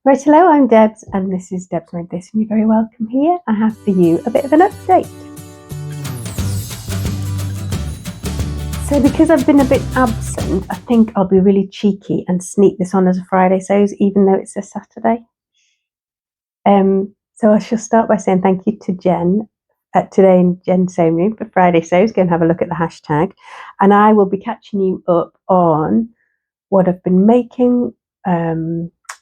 Right, hello, I'm Debs and this is Debs Made This and you're very welcome here. I have for you a bit of an update. So because I've been a bit absent, I think I'll be really cheeky and sneak this on as a Friday sews even though it's a Saturday. So I shall start by saying thank you to Jen today in Jen's sewing room for Friday sews. Go and have a look at the hashtag and I will be catching you up on what I've been making,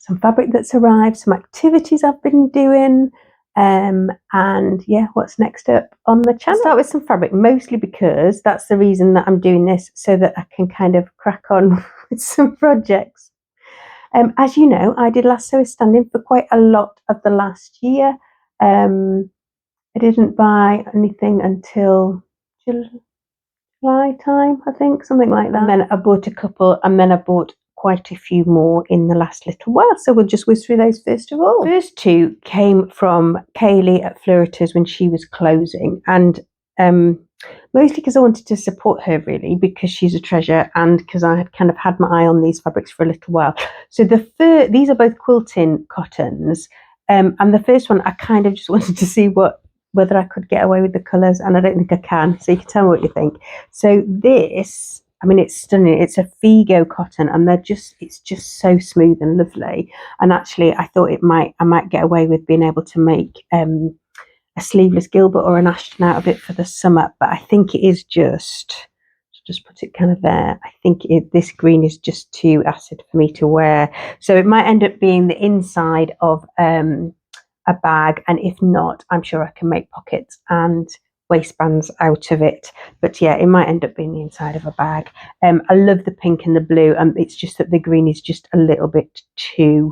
some fabric that's arrived, some activities I've been doing, and yeah, what's next up on the channel. I'll start with some fabric, mostly because that's the reason that I'm doing this, so that I can kind of crack on with some projects. As you know, I did last sew standing for quite a lot of the last year. I didn't buy anything until July time, I think, something like that. And then I bought a couple, and then I bought quite a few more in the last little while. So we'll just whiz through those first of all. First two came from Kaylee at Fleuriters when she was closing, and mostly because I wanted to support her really, because she's a treasure and because I had kind of had my eye on these fabrics for a little while. So these are both quilting cottons, and the first one I kind of just wanted to see whether I could get away with the colours, and I don't think I can, so you can tell me what you think. So this, I mean, it's stunning. It's a Figo cotton, and it's just so smooth and lovely. And actually, I thought I might get away with being able to make a sleeveless Gilbert or an Ashton out of it for the summer. But I think it is just put it kind of there. I think this green is just too acid for me to wear. So it might end up being the inside of a bag, and if not, I'm sure I can make pockets and waistbands out of it. But yeah, it might end up being the inside of a bag. I love the pink and the blue, and it's just that the green is just a little bit too,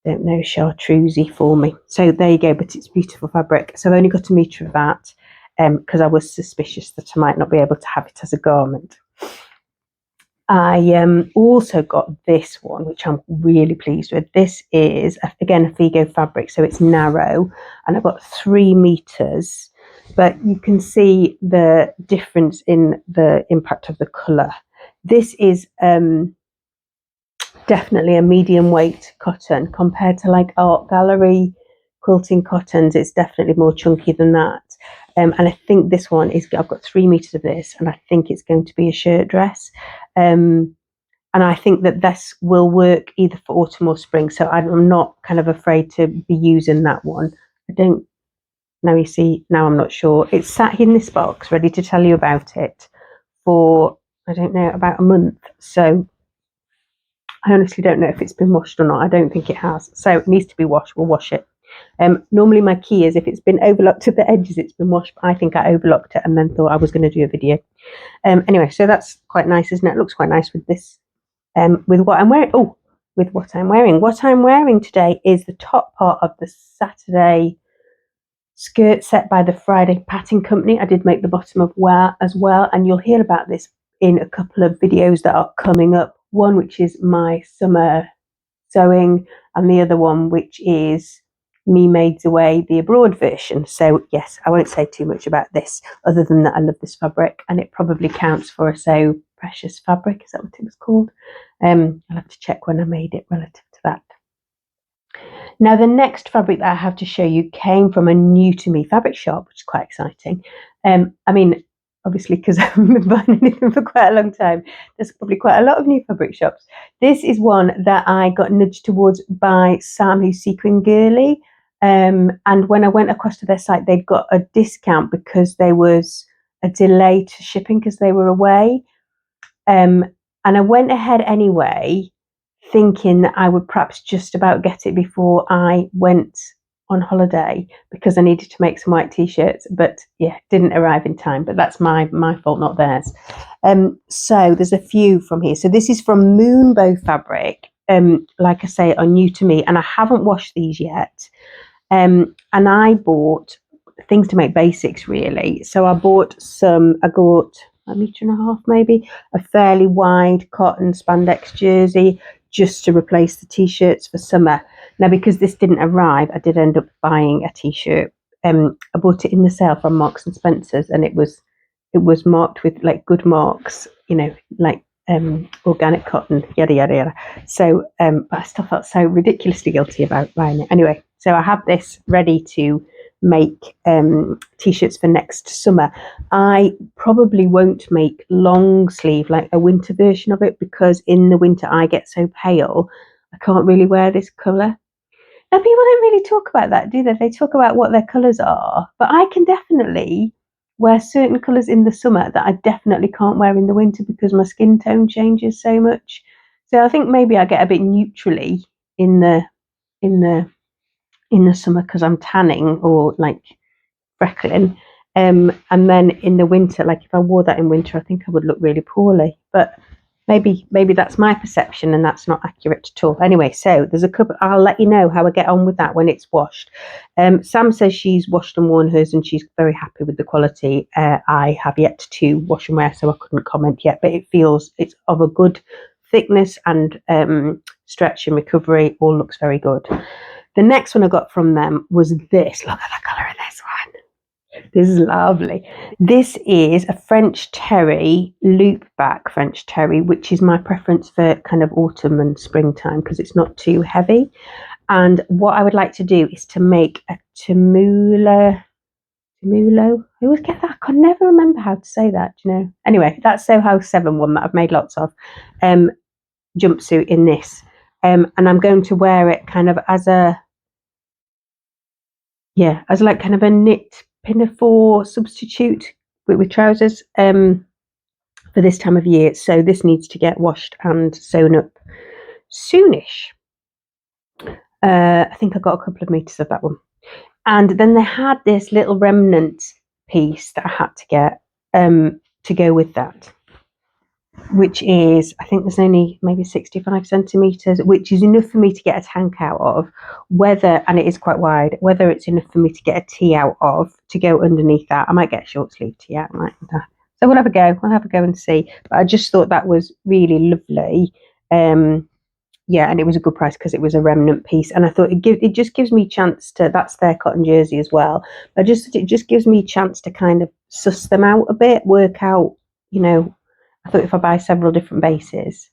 I don't know, chartreusey for me. So there you go, but it's beautiful fabric. So I've only got a metre of that because I was suspicious that I might not be able to have it as a garment. I also got this one, which I'm really pleased with. This is, again, a Figo fabric, so it's narrow, and I've got 3 meters, but you can see the difference in the impact of the colour. This is definitely a medium weight cotton compared to like Art Gallery quilting cottons. It's definitely more chunky than that. And I think this one I've got 3 meters of this, and I think it's going to be a shirt dress. And I think that this will work either for autumn or spring. So I'm not kind of afraid to be using that one. I don't know, you see, now I'm not sure. It's sat in this box ready to tell you about it for, I don't know, about a month. So I honestly don't know if it's been washed or not. I don't think it has. So it needs to be washed. We'll wash it. Normally my key is if it's been overlocked at the edges, it's been washed. But I think I overlocked it and then thought I was going to do a video. Anyway, so that's quite nice, isn't it? It looks quite nice with this, with what I'm wearing. Oh, with what I'm wearing. What I'm wearing today is the top part of the Saturday skirt set by the Friday Patting Company. I did make the bottom of wear as well, and you'll hear about this in a couple of videos that are coming up. One which is my summer sewing, and the other one which is me maids away, the abroad version. So yes, I won't say too much about this other than that I love this fabric, and it probably counts for a So Precious fabric. Is that what it was called? I'll have to check when I made it relative to that. Now the next fabric that I have to show you came from a new to me fabric shop, which is quite exciting. I mean, obviously, because I haven't been buying anything for quite a long time, there's probably quite a lot of new fabric shops. This is one that I got nudged towards by Sam, who's Sequin Girly. And when I went across to their site, they'd got a discount because there was a delay to shipping because they were away. And I went ahead anyway, thinking that I would perhaps just about get it before I went on holiday because I needed to make some white t-shirts, but yeah, didn't arrive in time. But that's my fault, not theirs. So there's a few from here. So this is from Moonbowfabrics. Like I say, are new to me, and I haven't washed these yet. And I bought things to make basics really. So I bought a metre and a half, maybe, a fairly wide cotton spandex jersey just to replace the t-shirts for summer. Now, because this didn't arrive, I did end up buying a t-shirt. I bought it in the sale from Marks and Spencer's, and it was marked with like good marks, you know, like organic cotton, yada yada yada. So but I still felt so ridiculously guilty about buying it. Anyway, so I have this ready to make t-shirts for next summer. I probably won't make long sleeve, like a winter version of it, because in the winter I get so pale I can't really wear this colour. Now people don't really talk about that, do they? They talk about what their colours are, but I can definitely wear certain colours in the summer that I definitely can't wear in the winter because my skin tone changes so much. So I think maybe I get a bit neutrally in the in the in the summer because I'm tanning or like freckling. And then in the winter, like if I wore that in winter, I think I would look really poorly. But maybe that's my perception and that's not accurate at all. Anyway, so there's a couple. I'll let you know how I get on with that when it's washed. Sam says she's washed and worn hers and she's very happy with the quality. I have yet to wash and wear, so I couldn't comment yet. But it's of a good thickness and stretch and recovery. All looks very good. The next one I got from them was this. Look at the colour of this one. This is lovely. This is a French terry, loop back French terry, which is my preference for kind of autumn and springtime because it's not too heavy. And what I would like to do is to make a Temulo. I always get that. I can never remember how to say that, you know. Anyway, that's Soho House 7 one that I've made lots of. Jumpsuit in this. And I'm going to wear it kind of as like kind of a knit pinafore substitute with trousers for this time of year. So this needs to get washed and sewn up soonish. I think I got a couple of meters of that one. And then they had this little remnant piece that I had to get to go with that, which is, I think there's only maybe 65 centimeters, which is enough for me to get a tank out of, and it is quite wide, whether it's enough for me to get a tee out of to go underneath that. I might get a short sleeve tee out. So we'll have a go. I'll have a go and see. But I just thought that was really lovely. And it was a good price because it was a remnant piece. And I thought it just gives me a chance to, that's their cotton jersey as well. It just gives me a chance to kind of suss them out a bit, work out, you know, I thought if I buy several different bases.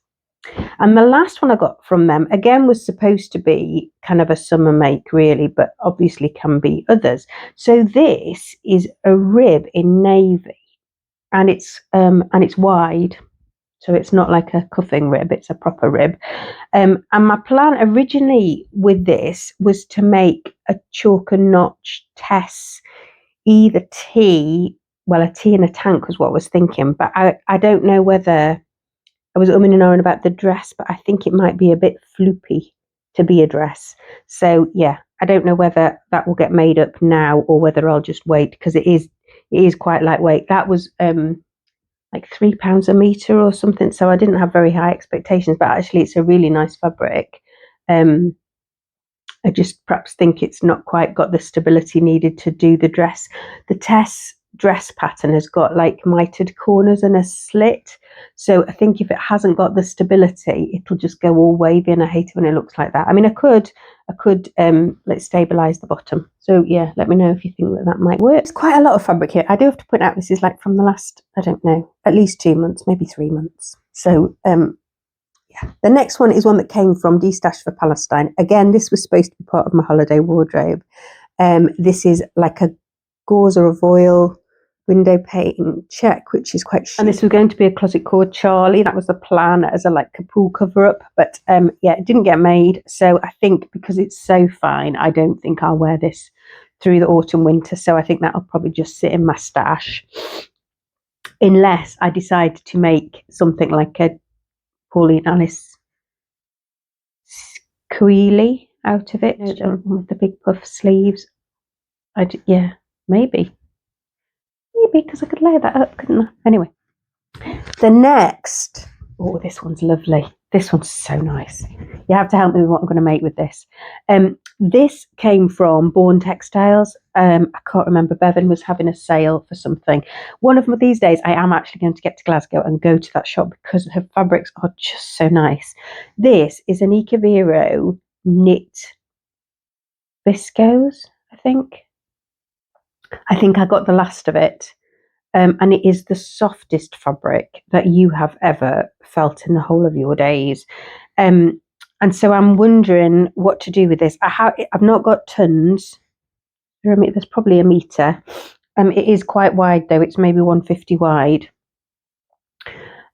And the last one I got from them, again, was supposed to be kind of a summer make, really, but obviously can be others. So this is a rib in navy, and it's wide. So it's not like a cuffing rib, it's a proper rib. And my plan originally with this was to make a chalk and notch Tess, either a tea in a tank was what I was thinking. But I don't know whether, I was umming and ahhing about the dress, but I think it might be a bit floopy to be a dress. So yeah, I don't know whether that will get made up now or whether I'll just wait because it is quite lightweight. That was like £3 a metre or something, so I didn't have very high expectations, but actually it's a really nice fabric. I just perhaps think it's not quite got the stability needed to do the dress. The Tess dress pattern has got like mitered corners and a slit, so I think if it hasn't got the stability, it'll just go all wavy, and I hate it when it looks like that. I mean, I could let's stabilize the bottom. So yeah, let me know if you think that might work. It's quite a lot of fabric here. I do have to point out this is like from the last, I don't know, at least 2 months, maybe 3 months. So yeah, the next one is one that came from Stash for Palestine. Again, this was supposed to be part of my holiday wardrobe. This is like a gauze or a voile window pane check, which is quite chic. And this was going to be a closet called Charlie. That was the plan as a pool cover up, but yeah, it didn't get made. So I think because it's so fine, I don't think I'll wear this through the autumn winter. So I think that'll probably just sit in my stash, unless I decide to make something like a Pauline Alice squealy out of it, with the big puff sleeves. Yeah, maybe because I could layer that up, couldn't I? Anyway, the next, oh, this one's lovely. This one's so nice. You have to help me with what I'm going to make with this. This came from Bourne Textiles. I can't remember, Bevan was having a sale for something. One of these days, I am actually going to get to Glasgow and go to that shop because her fabrics are just so nice. This is an Icavero knit viscose, I think. I got the last of it. and it is the softest fabric that you have ever felt in the whole of your days. And so I'm wondering what to do with this. I've not got tons. There's probably a metre. It is quite wide though. It's maybe 150 wide.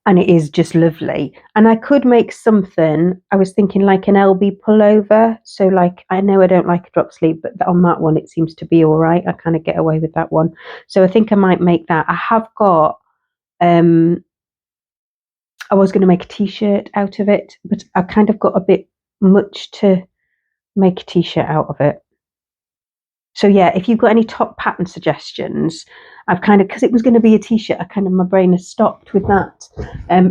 And it is just lovely. And I could make something, I was thinking like an LB pullover. So like, I know I don't like a drop sleeve, but on that one, it seems to be all right. I kind of get away with that one. So I think I might make that. I have got, I was going to make a t-shirt out of it, but I kind of got a bit much to make a t-shirt out of it. So yeah, if you've got any top pattern suggestions, I've kind of, because it was going to be a t-shirt, my brain has stopped with that.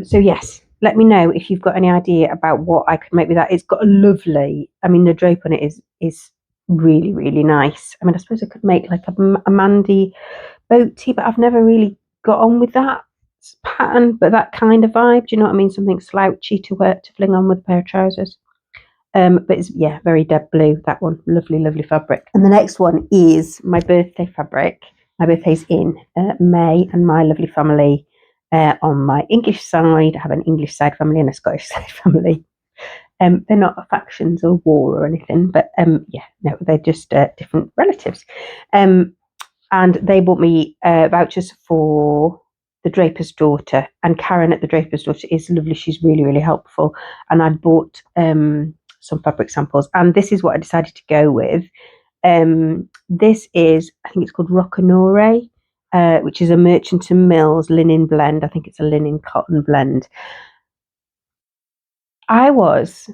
So yes, let me know if you've got any idea about what I could make with that. It's got a lovely, the drape on it is really, really nice. I suppose I could make like a Mandy boat tee, but I've never really got on with that pattern, but that kind of vibe, do you know what I mean? Something slouchy to fling on with a pair of trousers. But it's, yeah, very dead blue, that one. Lovely, lovely fabric. And the next one is my birthday fabric. My birthday's in May, and my lovely family on my English side, I have an English side family and a Scottish side family. They're not factions or war or anything, but yeah, no, they're just different relatives. And they bought me vouchers for the Draper's daughter, and Karen at the Draper's daughter is lovely. She's really, really helpful. And I'd bought some fabric samples, and this is what I decided to go with. This is, I think it's called Rockanore, which is a Merchant and Mills linen blend. I think it's a linen cotton blend. I was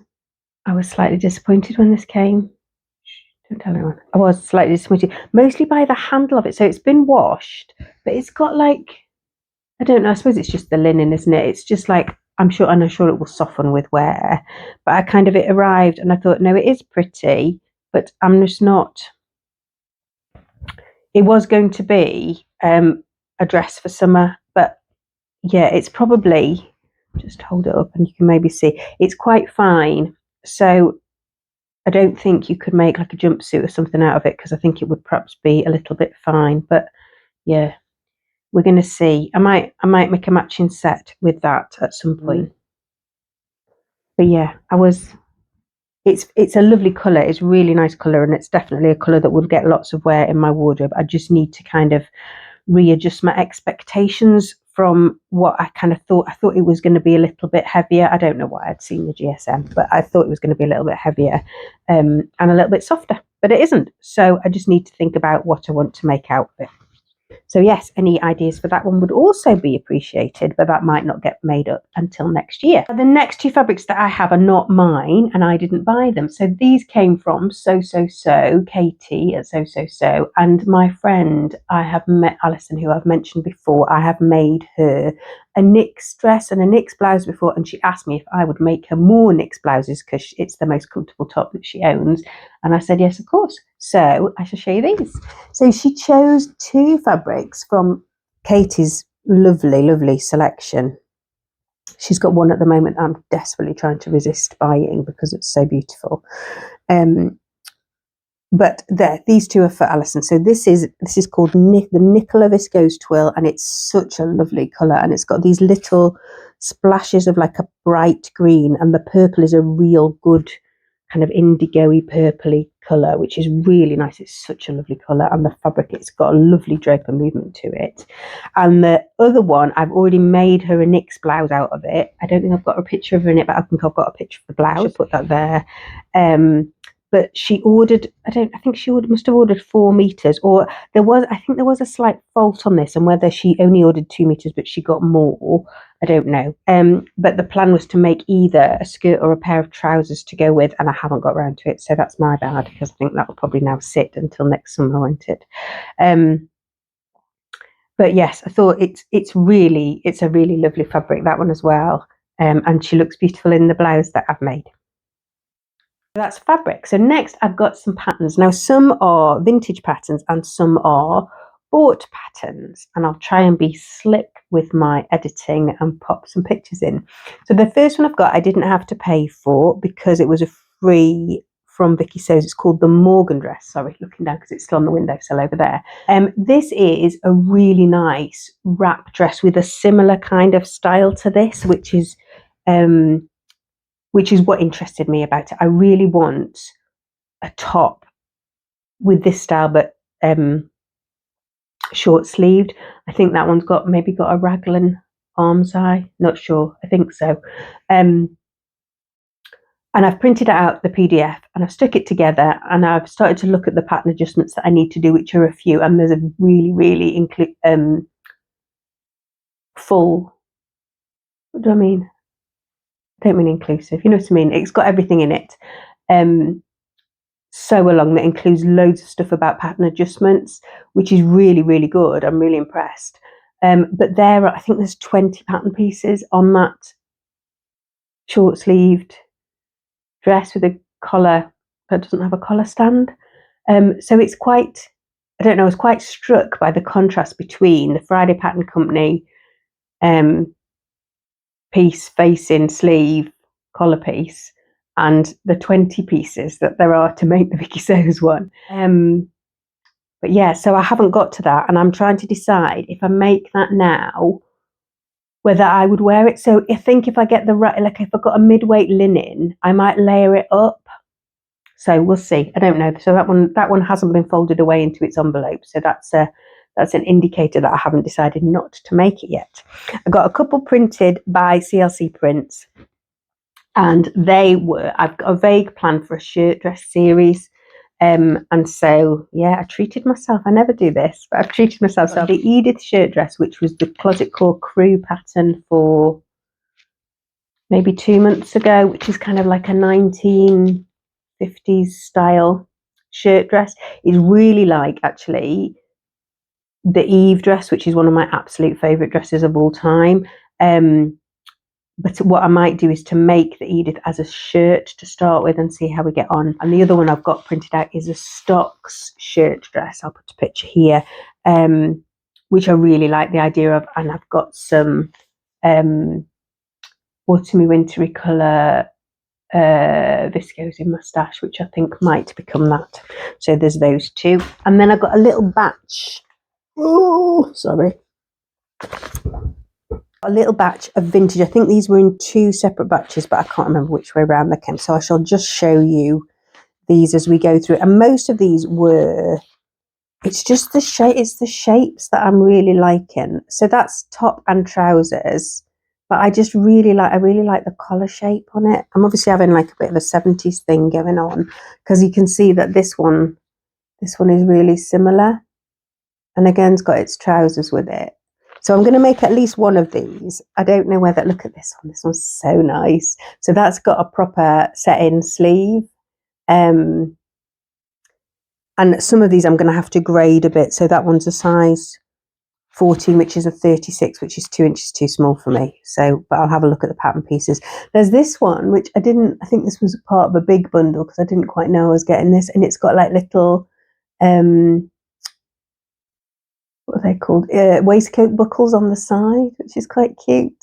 slightly disappointed when this came. Don't tell anyone. I was slightly disappointed, mostly by the handle of it. So it's been washed, but it's got like, I don't know, I suppose it's just the linen, isn't it? It's just like, I'm sure it will soften with wear. But it arrived and I thought, no, it is pretty, but I'm just not. It was going to be a dress for summer, but yeah, it's probably, just hold it up and you can maybe see, it's quite fine. So I don't think you could make like a jumpsuit or something out of it, because I think it would perhaps be a little bit fine. But yeah, we're going to see. I might make a matching set with that at some point. But yeah, it's a lovely colour. It's a really nice colour, and it's definitely a colour that would get lots of wear in my wardrobe. I just need to kind of readjust my expectations from what I kind of thought. I thought it was going to be a little bit heavier. I don't know why I'd seen the GSM, but I thought it was going to be a little bit heavier and a little bit softer, but it isn't. So I just need to think about what I want to make out of it. So yes, any ideas for that one would also be appreciated, but that might not get made up until next year. The next two fabrics that I have are not mine, and I didn't buy them. So these came from Katie at Sew, and my friend, I have met Alison, who I've mentioned before. I have made her a Knix dress and a Knix blouse before, and she asked me if I would make her more Knix blouses because it's the most comfortable top that she owns. And I said, yes, of course. So I shall show you these. So she chose two fabrics from Katie's lovely, lovely selection. She's got one at the moment I'm desperately trying to resist buying because it's so beautiful. But these two are for Alison. So this is called the Nicola Viscose Twill, and it's such a lovely colour, and it's got these little splashes of like a bright green, and the purple is a real good kind of indigo-y purpley colour, which is really nice. It's such a lovely colour, and the fabric, it's got a lovely draper movement to it. And the other one, I've already made her a Knix blouse out of it. I don't think I've got a picture of her in it, but I think I've got a picture of the blouse. I'll put that there. But she ordered, must have ordered 4 meters, or there was a slight fault on this, and whether she only ordered 2 meters, but she got more, I don't know. But the plan was to make either a skirt or a pair of trousers to go with, and I haven't got around to it, so that's my bad, because I think that will probably now sit until next summer, won't it? But yes, I thought it's a really lovely fabric, that one as well, and she looks beautiful in the blouse that I've made. That's fabric. So next I've got some patterns. Now some are vintage patterns and some are bought patterns, and I'll try and be slick with my editing and pop some pictures in. So the first one I've got, I didn't have to pay for because it was a free from Vicky Sews. It's called the Morgan dress. Sorry, looking down because it's still on the windowsill over there. This is a really nice wrap dress with a similar kind of style to this, which is what interested me about it. I really want a top with this style, but short sleeved. I think that one's maybe got a raglan arm's eye. Not sure. I think so. And I've printed out the PDF and I've stuck it together, and I've started to look at the pattern adjustments that I need to do, which are a few. And there's a really full. What do I mean? I don't mean inclusive. You know what I mean? It's got everything in it. Sew along that includes loads of stuff about pattern adjustments, which is really good. I'm really impressed. But I think there's 20 pattern pieces on that short sleeved dress with a collar that doesn't have a collar stand. So it's quite, I don't know, I was quite struck by the contrast between the Friday Pattern Company piece, facing, sleeve, collar piece, and the 20 pieces that there are to make the Vicky Sews one. But yeah, so I haven't got to that, and I'm trying to decide if I make that now, whether I would wear it. So I think if I get if I've got a mid-weight linen, I might layer it up. So we'll see. I don't know. So that one hasn't been folded away into its envelope. So that's an indicator that I haven't decided not to make it yet. I got a couple printed by CLC Prints, and I've got a vague plan for a shirt dress series. And so, yeah, I treated myself. I never do this, but I've treated myself. So the Edith shirt dress, which was the Closet Core crew pattern for maybe 2 months ago, which is kind of like a 1950s style shirt dress, is really like actually the Eve dress, which is one of my absolute favourite dresses of all time. But what I might do is to make the Edith as a shirt to start with and see how we get on. And the other one I've got printed out is a Stokx shirt dress. I'll put a picture here, which I really like the idea of. And I've got some autumny wintry colour viscose in my stash, which I think might become that. So there's those two. And then I've got a little batch. Oh, sorry. A little batch of vintage. I think these were in 2 separate batches, but I can't remember which way around they came. So I shall just show you these as we go through. And most of these it's just the shape. It's the shapes that I'm really liking. So that's top and trousers, but I really like the collar shape on it. I'm obviously having like a bit of a 70s thing going on, because you can see that this one is really similar, and again it's got its trousers with it. So I'm going to make at least one of these. I don't know whether, look at this one. This one's so nice. So that's got a proper set-in sleeve. And some of these I'm going to have to grade a bit. So that one's a size 14, which is a 36, which is 2 inches too small for me. So, but I'll have a look at the pattern pieces. There's this one, which I think this was part of a big bundle because I didn't quite know I was getting this. And it's got like little, what are they called? Waistcoat buckles on the side, which is quite cute.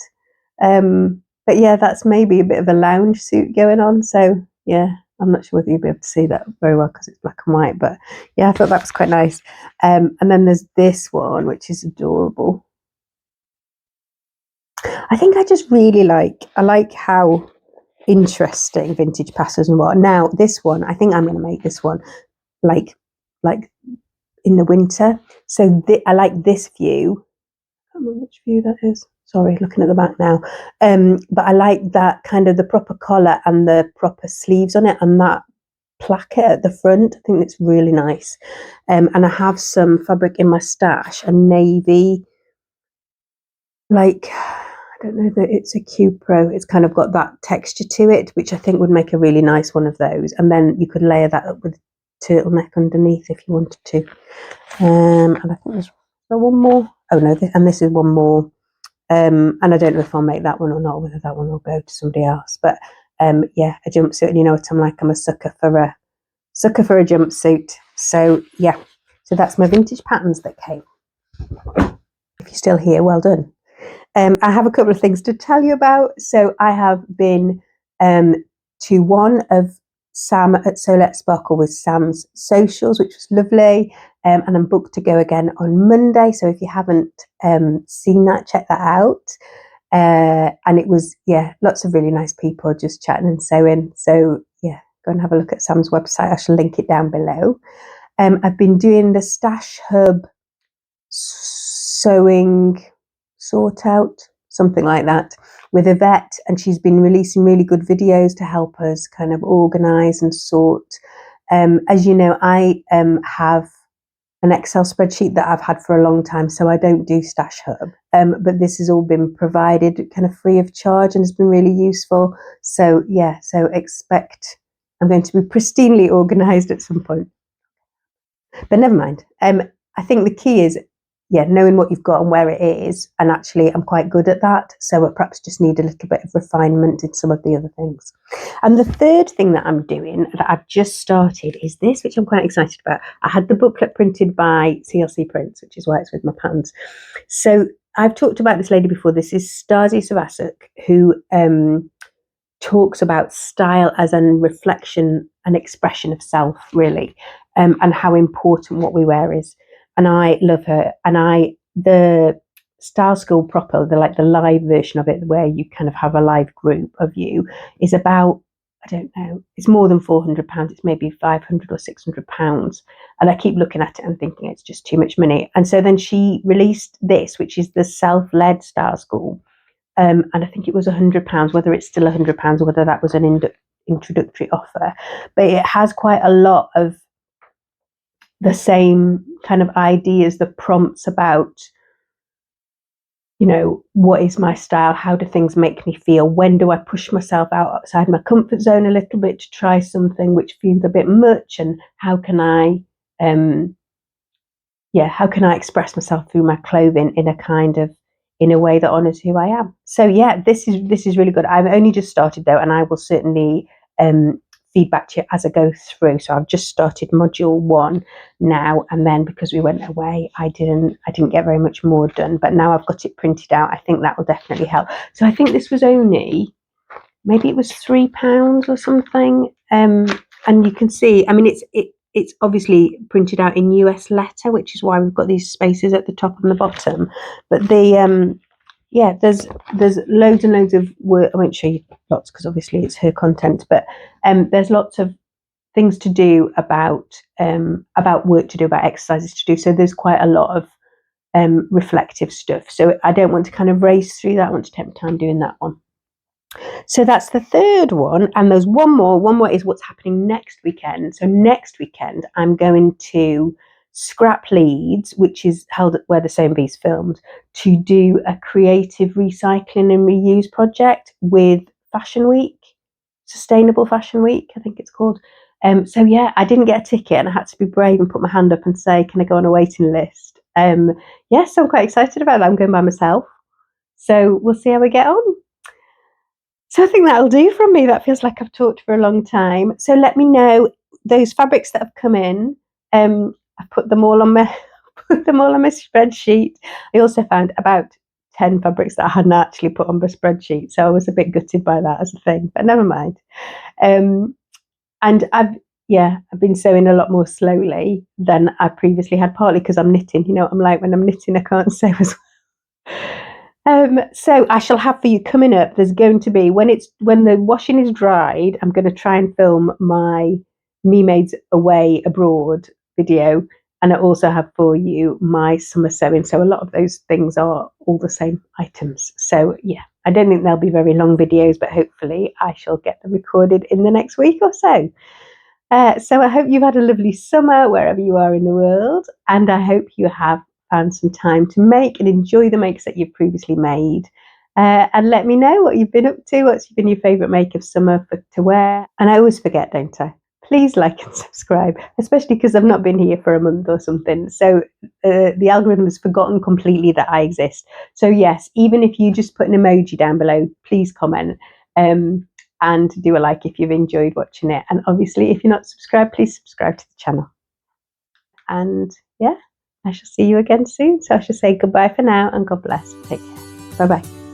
But yeah, that's maybe a bit of a lounge suit going on. So yeah, I'm not sure whether you'll be able to see that very well because it's black and white. But yeah, I thought that was quite nice. And then there's this one, which is adorable. I think I just really like how interesting vintage patterns and what. Now this one, I think I'm going to make this one like in the winter. So I like this view. I don't know which view that is. Sorry, looking at the back now. But I like that kind of the proper collar and the proper sleeves on it, and that placket at the front. I think it's really nice. And I have some fabric in my stash, a navy, like, I don't know that it's a Q-Pro. It's kind of got that texture to it, which I think would make a really nice one of those. And then you could layer that up with turtleneck underneath if you wanted to. And I think there's one more. Oh no, and this is one more. And I don't know if I'll make that one or not, whether that one will go to somebody else. But yeah, a jumpsuit, and you know what I'm like. I'm a sucker for a jumpsuit. So yeah, so that's my vintage patterns that came. If you're still here, well done. I have a couple of things to tell you about. So I have been to one of Sam at So Let's Sparkle with Sam's socials, which was lovely. And I'm booked to go again on Monday. So if you haven't seen that, check that out. And it was, lots of really nice people just chatting and sewing. So yeah, go and have a look at Sam's website. I shall link it down below. I've been doing the Stash Hub sewing sort out, something like that, with Yvette, and she's been releasing really good videos to help us kind of organise and sort. As you know, I have an Excel spreadsheet that I've had for a long time, so I don't do Stash Hub, but this has all been provided kind of free of charge and has been really useful. So yeah, so expect I'm going to be pristinely organised at some point, but never mind. I think the key is knowing what you've got and where it is, and actually I'm quite good at that, so I perhaps just need a little bit of refinement in some of the other things. And the third thing that I'm doing that I've just started is this, which I'm quite excited about. I had the booklet printed by CLC Prints, which is why it's with my pans. So I've talked about this lady before. This is Stasia Savasuk, who talks about style as a reflection and expression of self, really, and how important what we wear is. And I love her. And the Style School proper, the live version of it, where you kind of have a live group of you, is about, I don't know, it's more than £400. It's maybe £500 or £600. And I keep looking at it and thinking it's just too much money. And so then she released this, which is the self-led Style School. And I think it was £100, whether it's still £100 or whether that was an introductory offer. But it has quite a lot of the same kind of ideas, the prompts about, what is my style? How do things make me feel? When do I push myself outside my comfort zone a little bit to try something which feels a bit much? And how can I express myself through my clothing in a way that honors who I am? So yeah, this is really good. I've only just started though, and I will certainly feedback to you as I go through. So I've just started module 1 now, and then because we went away, I didn't get very much more done, but now I've got it printed out. I think that will definitely help. So I think this was only, maybe it was £3 or something, and you can see, I mean, it's obviously printed out in US letter, which is why we've got these spaces at the top and the bottom. But there's loads and loads of work. I won't show you lots because obviously it's her content, but there's lots of things to do about work to do, about exercises to do. So there's quite a lot of reflective stuff. So I don't want to kind of race through that. I want to take my time doing that one. So that's the third one, and there's one more. One more is what's happening next weekend. So next weekend I'm going to Scrap Leeds, which is held at where the Sewing Bee's filmed, to do a creative recycling and reuse project with Fashion Week, Sustainable Fashion Week, I think it's called. So yeah, I didn't get a ticket, and I had to be brave and put my hand up and say, can I go on a waiting list? Yes, I'm quite excited about that. I'm going by myself, so we'll see how we get on. So I think that'll do from me. That feels like I've talked for a long time. So let me know those fabrics that have come in. I've put them all on my spreadsheet. I also found about 10 fabrics that I hadn't actually put on my spreadsheet, so I was a bit gutted by that as a thing, but never mind. And I've been sewing a lot more slowly than I previously had, partly because I'm knitting. I'm like, when I'm knitting, I can't sew as well. So I shall have for you coming up, there's going to be, when the washing is dried, I'm going to try and film my Me Maids Away Abroad video, and I also have for you my summer sewing. So a lot of those things are all the same items. So yeah, I don't think they'll be very long videos, but hopefully I shall get them recorded in the next week or so. So I hope you've had a lovely summer wherever you are in the world, and I hope you have found some time to make and enjoy the makes that you've previously made. And let me know what you've been up to, what's been your favourite make of summer to wear. And I always forget, don't I? Please like and subscribe, especially because I've not been here for a month or something. So the algorithm has forgotten completely that I exist. So yes, even if you just put an emoji down below, please comment and do a like if you've enjoyed watching it. And obviously, if you're not subscribed, please subscribe to the channel. And yeah, I shall see you again soon. So I shall say goodbye for now, and God bless. Take care. Bye-bye.